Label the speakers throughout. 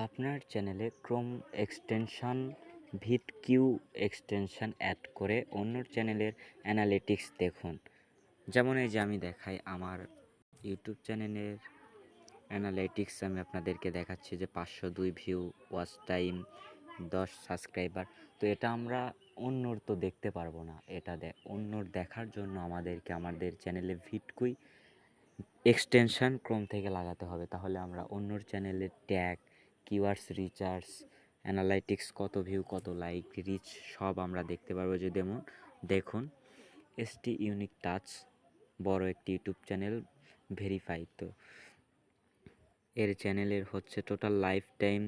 Speaker 1: আপনার চ্যানেলে Chrome extension ভিটকিউ extension add করে অন্য চ্যানেলের অ্যানালিটিক্স দেখুন। যেমন এই যে আমি দেখাই আমার ইউটিউব চ্যানেলের অ্যানালিটিক্স আমি আপনাদেরকে দেখাচ্ছি যে 502 ভিউ, ওয়াচ টাইম, 10 সাবস্ক্রাইবার। তো এটা আমরা অন্যর তো দেখতে পারবো না, এটা অন্যর দেখার জন্য আমাদেরকে আমাদের চ্যানেলে ভিটকুই এক্সটেনশন ক্রোম থেকে লাগাতে হবে। তাহলে আমরা অন্যর চ্যানেলের ট্যাগ, কিওয়ার্ডস, রিচার্জ, অ্যানালাইটিক্স, কত ভিউ, কত লাইক, রিচ সব আমরা দেখতে পারবো। যে দেখুন এসটি ইউনিক টাচ, বড় একটি ইউটিউব চ্যানেল, ভেরিফাই। তো এর চ্যানেলের হচ্ছে total life time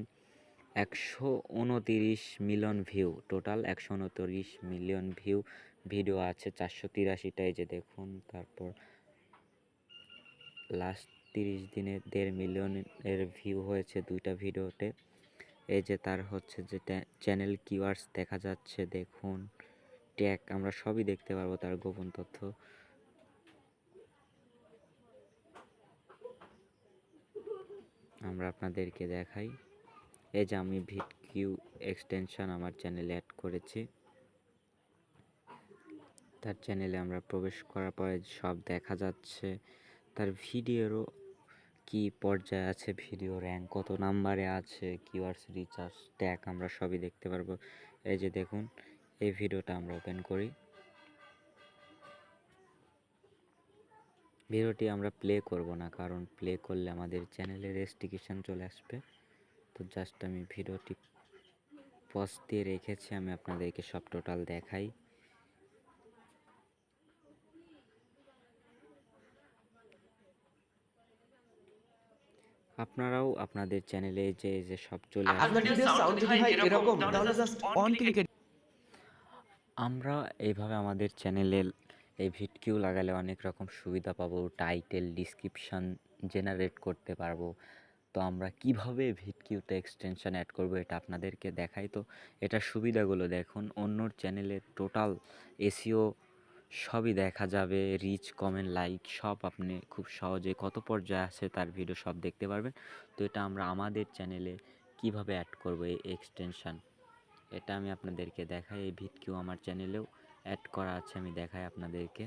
Speaker 1: 129 million view, total 129 million view video আছে, 483টা। এই যে দেখুন, তারপর লাস্ট 30 দিনে 1.5 মিলিয়নের ভিউ হয়েছে 2টা ভিডিওতে। এই যে তার হচ্ছে যে চ্যানেল কিওয়ার্ডস দেখা যাচ্ছে, দেখুন ট্যাগ আমরা সবই দেখতে পারবো, তার গোপন তথ্য। আমরা আপনাদেরকে দেখাই, এই যে আমি ভিটকিউ এক্সটেনশন আমার চ্যানেলে অ্যাড করেছি। তার চ্যানেলে আমরা প্রবেশ করার পরে সব দেখা যাচ্ছে, তার ভিডিওরও কি পর্যায়ে আছে, ভিডিও র্যাঙ্ক কত নাম্বারে আছে, কিওয়ার্ডস, রিচার্জ, ট্যাগ আমরা সবই দেখতে পারবো। এই যে দেখুন, এই ভিডিওটা আমরা ওপেন করি। ভিডিওটি আমরা প্লে করব না, কারণ প্লে করলে আমাদের চ্যানেলে রেস্ট্রিকশন চলে আসবে। তো জাস্ট আমি ভিডিওটি পজ দিয়ে রেখেছি, আমি আপনাদেরকে সব টোটাল দেখাই। আপনারাও আপনাদের চ্যানেলে যে সব চলে
Speaker 2: আপনার
Speaker 1: আসবে।
Speaker 2: ভিডিও সাউন্ড যদি হয় এরকম তাহলে জাস্ট অন ক্লিকে
Speaker 1: আমরা এইভাবে আমাদের চ্যানেলে এই ভিটকিউ লাগালে অনেক রকম সুবিধা পাবো। টাইটেল, ডিসক্রিপশন জেনারেট করতে পারবো। তো আমরা কিভাবে ভিটকিউতে এক্সটেনশন অ্যাড করব এটা আপনাদেরকে দেখাই। তো এটার সুবিধাগুলো দেখুন, অন্যর চ্যানেলের টোটাল এসইও সবই দেখা যাবে, রিচ, কমেন্ট, লাইক সব আপনি খুব সহজে কত পর্যায়ে আছে তার ভিডিও সব দেখতে পারবেন। তো এটা আমরা আমাদের চ্যানেলে কিভাবে অ্যাড করব এই এক্সটেনশন, এটা আমি আপনাদেরকে দেখাই। এই ভিটকিউ আমার চ্যানেলেও অ্যাড করা আছে, আমি দেখাই আপনাদেরকে।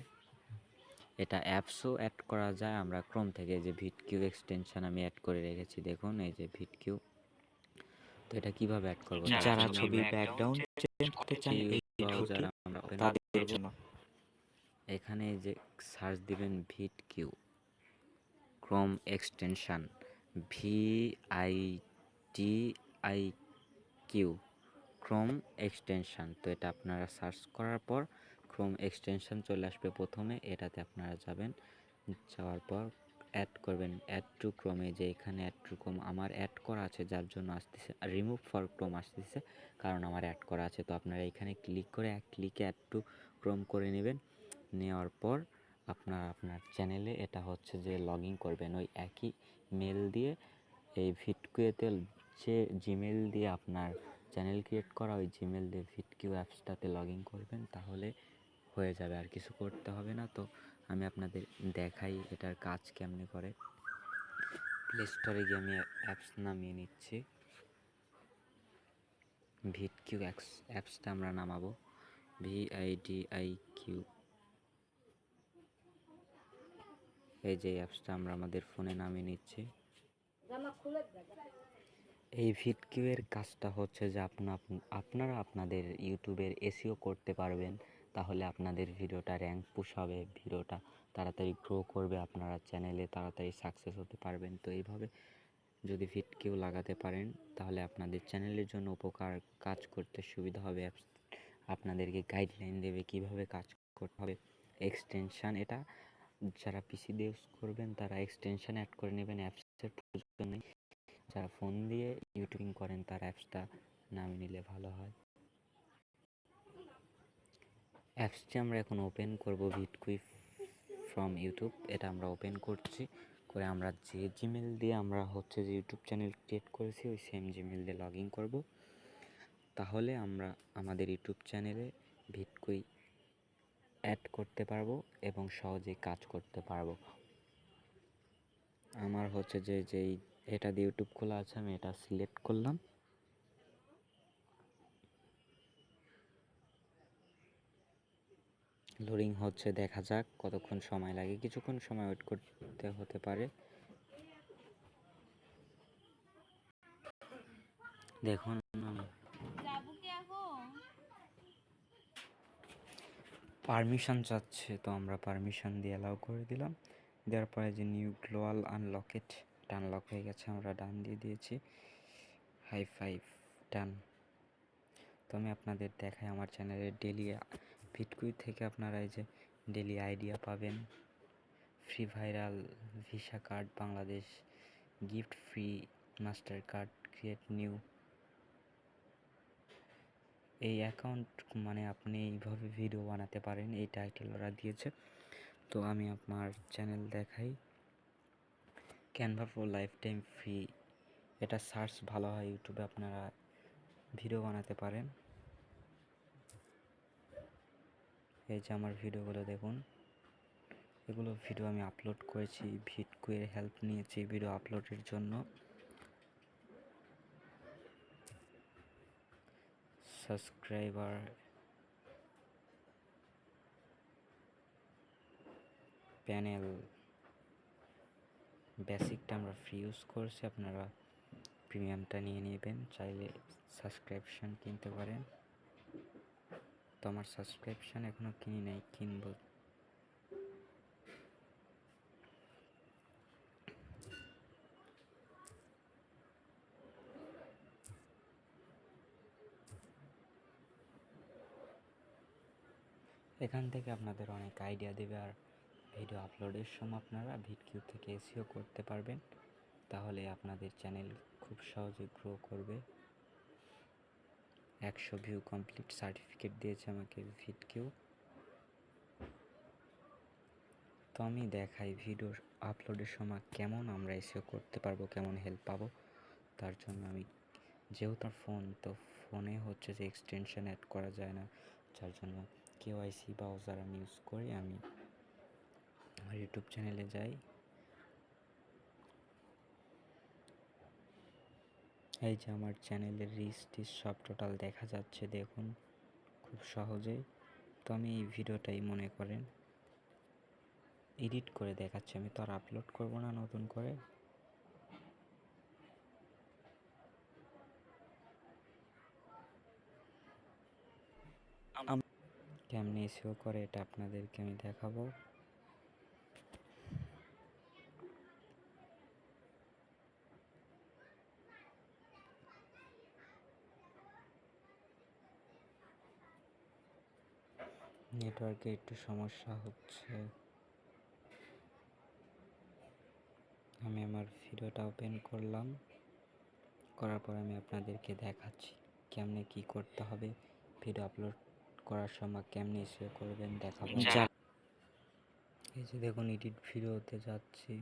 Speaker 1: এটা অ্যাপসও অ্যাড করা যায় আমরা ক্রোম থেকে। যে ভিটকিউ এক্সটেনশন আমি অ্যাড করে রেখেছি, দেখুন এই যে ভিটকিউ। তো এটা কিভাবে অ্যাড করব,
Speaker 2: যারা ছবি ব্যাকগ্রাউন্ড চেঞ্জ করতে চান এই
Speaker 1: ব্রাউজার
Speaker 2: ভিডিওটি
Speaker 1: আমরা ওপেন
Speaker 2: তাদের
Speaker 1: করব।
Speaker 2: জন্য।
Speaker 1: এখানে এই যে সার্চ দিবেন VITIQ Chrome extension, VITIQ Chrome extension. তো এটা আপনারা সার্চ করার পর ক্রোম এক্সটেনশন চলে আসবে প্রথমে, এটাতে আপনারা যাবেন। যাওয়ার পর অ্যাড করবেন, অ্যাড টু ক্রোমে। যে এখানে অ্যাড টু ক্রোম আমার অ্যাড করা আছে, যার জন্য আসতেছে। রিমুভ ফর ক্রোম আসতেছে কারণ আমার অ্যাড করা আছে। তো আপনারা এখানে ক্লিক করে এক ক্লিকে অ্যাড টু ক্রোম করে নেবেন। নেওয়ার পর আপনার চ্যানেলে এটা হচ্ছে যে লগ ইন করবেন ওই একই মেল দিয়ে। এই ভিটকিউতে যে জিমেল দিয়ে আপনার চ্যানেল ক্রিয়েট করা, ওই জিমেল দিয়ে ভিটকিউ অ্যাপসটাতে লগ ইন করবেন, তাহলে হয়ে যাবে, আর কিছু করতে হবে না। তো আমি আপনাদের দেখাই এটার কাজ কেমনে করে। প্লে স্টোরে গিয়ে আমি অ্যাপস নামিয়ে নিচ্ছি। ভিটকিউ অ্যাপসটা আমরা নামাবো, VIDIQ। এই যে অ্যাপসটা আমরা আমাদের ফোনে নামিয়ে নিচ্ছি। এই ভিটকিউ এর কাজটা হচ্ছে যে আপনারা আপনাদের ইউটিউবের এসইও করতে পারবেন। তাহলে আপনাদের ভিডিওটা র্যাঙ্ক পুশ হবে, ভিডিওটা তাড়াতাড়ি গ্রো করবে, আপনারা চ্যানেলে তাড়াতাড়ি সাকসেস হতে পারবেন। তো এইভাবে যদি ভিটকিউ লাগাতে পারেন তাহলে আপনাদের চ্যানেলের জন্য উপকার, কাজ করতে সুবিধা হবে। অ্যাপস আপনাদেরকে গাইডলাইন দেবে কিভাবে কাজ করতে হবে। এক্সটেনশন, এটা যারা পিসি দিয়ে ইউজ করবেন তারা এক্সটেনশন অ্যাড করে নেবেন, অ্যাপসের প্রয়োজন নেই। যারা ফোন দিয়ে ইউটিউবিং করেন তার অ্যাপসটা নামিয়ে নিলে ভালো হয়। অ্যাপসটি আমরা এখন ওপেন করব, ভিটকুই ফ্রম ইউটিউব। এটা আমরা ওপেন করছি, করে আমরা যে জিমেল দিয়ে আমরা হচ্ছে যে ইউটিউব চ্যানেল ক্রিয়েট করেছি ওই সেম জিমেল দিয়ে লগ ইন করবো। তাহলে আমরা আমাদের ইউটিউব চ্যানেলে ভিটকুই অ্যাড করতে পারবো এবং সহজেই কাজ করতে পারবো। আমার হচ্ছে যে যেই এটা দিয়ে ইউটিউব খোলা আছে, আমি এটা সিলেক্ট করলাম। লোডিং হচ্ছে, দেখা যাক কতক্ষণ সময় লাগে, কিছুক্ষণ সময় ওয়েট করতে হতে পারে। দেখুন পারমিশন চাচ্ছে, তো আমরা পারমিশন দিয়ে অ্যালাউ করে দিলাম। দেওয়ার পরে যে নিউ গ্লোয়াল আনলকেট, এটা আনলক হয়ে গেছে, আমরা ডান দিয়ে দিয়েছি। হাই ফাইভ, ডান। তো আমি আপনাদের দেখাই আমার চ্যানেলের ডেলি ভিটকুই থেকে আপনারা এই যে ডেলি আইডিয়া পাবেন, free viral visa card Bangladesh, gift free master card, create new. এই অ্যাকাউন্ট মানে আপনি এইভাবে ভিডিও বানাতে পারেন, এই টাইটেল ওরা দিয়েছে। তো আমি আপনার চ্যানেল দেখাই, Canva for life time free, এটা সার্চ ভালো হয় ইউটিউবে, আপনারা ভিডিও বানাতে পারেন। এই যে আমার ভিডিওগুলো দেখুন, এগুলো ভিডিও আমি আপলোড করেছি, ভিটকুয়ের হেল্প নিয়েছি ভিডিও আপলোডের জন্য। সাবস্ক্রাইবার, প্যানেল, বেসিকটা আমরা ফ্রি ইউজ করছি, আপনারা প্রিমিয়ামটা নিয়ে নেবেন, চাইলে সাবস্ক্রিপশন কিনতে পারেন। তো আমার সাবস্ক্রিপশন এখনও কিনি নাই, কিনবো। এখান থেকে আপনাদের অনেক আইডিয়া দেবে, আর ভিডিও আপলোডের সময় আপনারা ভিটকিউ থেকে এসিও করতে পারবেন, তাহলে আপনাদের চ্যানেল খুব সহজে গ্রো করবে। 100 ভিউ কমপ্লিট সার্টিফিকেট দিয়েছে আমাকে ভিটকিউ। তো আমি দেখাই ভিডিও আপলোডের সময় কেমন আমরা এসিও করতে পারবো, কেমন হেল্প পাবো। তার জন্য আমি, যেহেতু ফোন, তো ফোনে হচ্ছে যে এক্সটেনশন অ্যাড করা যায় না, যার জন্য কেওয়াইসি ব্রাউজার আমি ইউজ করি। আমি আমার ইউটিউব চ্যানেলে যাই, এই যে আমার চ্যানেলের রিচ টিচ সব টোটাল দেখা যাচ্ছে, দেখুন খুব সহজেই। তো আমি এই ভিডিওটাই মনে করেন এডিট করে দেখাচ্ছি, আমি তো আর আপলোড করবো না নতুন করে। কেমনি এসিও করে এটা আপনাদেরকে আমি দেখাবো। নেটওয়ার্কে একটু সমস্যা হচ্ছে, আমি আমার ভিডিওটা ওপেন করলাম, করার পর আমি আপনাদেরকে দেখাচ্ছি কেমনে কি করতে হবে, ভিডিও আপলোড করার সময় কেমনে এসিও করবেন দেখাবো। এই যে দেখুন এডিট ভিডিওতে যাচ্ছি,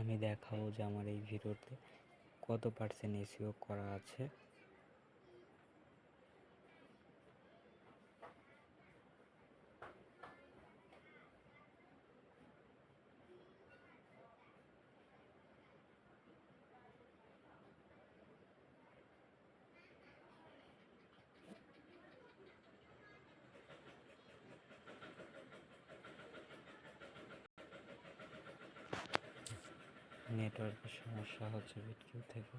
Speaker 1: আমি দেখাবো যে আমার এই ভিডিওতে কত পার্সেন্ট এসিও করা আছে। নেটওয়ার্কের সমস্যা হচ্ছে ভিডিও থেকে।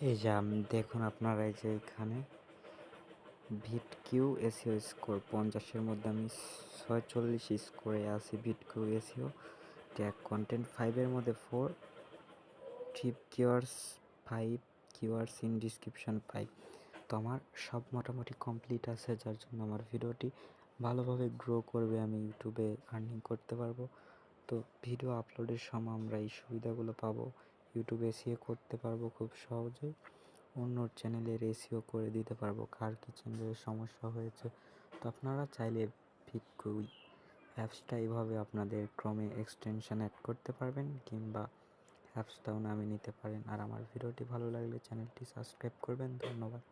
Speaker 1: এই যে দেখুন আপনারা, এই যে এখানে ভিটকিউ এসিও স্কোর 50-এর মধ্যে আমি 46 স্কোরে আছি। ভিটকিউ এসিও ট্যাগ কন্টেন্ট 5-এর মধ্যে 4, trip keywords 5, keywords in description 5। তো আমার সব মোটামুটি কমপ্লিট আছে, যার জন্য আমার ভিডিওটি ভালোভাবে গ্রো করবে, আমি ইউটিউবে আর্নিং করতে পারবো। তো ভিডিও আপলোডের সময় আমরা এই সুবিধাগুলো পাবো, ইউটিউবে এসিও করতে পারবো খুব সহজে, অন্য চ্যানেলের এসিও করে দিতে পারবো। কার কি চ্যানেলের সমস্যা হয়েছে তো আপনারা চাইলে ভিটকুই অ্যাপসটা এইভাবে আপনাদের ক্রমে এক্সটেনশন অ্যাড করতে পারবেন কিংবা অ্যাপসটাও নামিয়ে নিতে পারেন। আর আমার ভিডিওটি ভালো লাগলে চ্যানেলটি সাবস্ক্রাইব করবেন। ধন্যবাদ।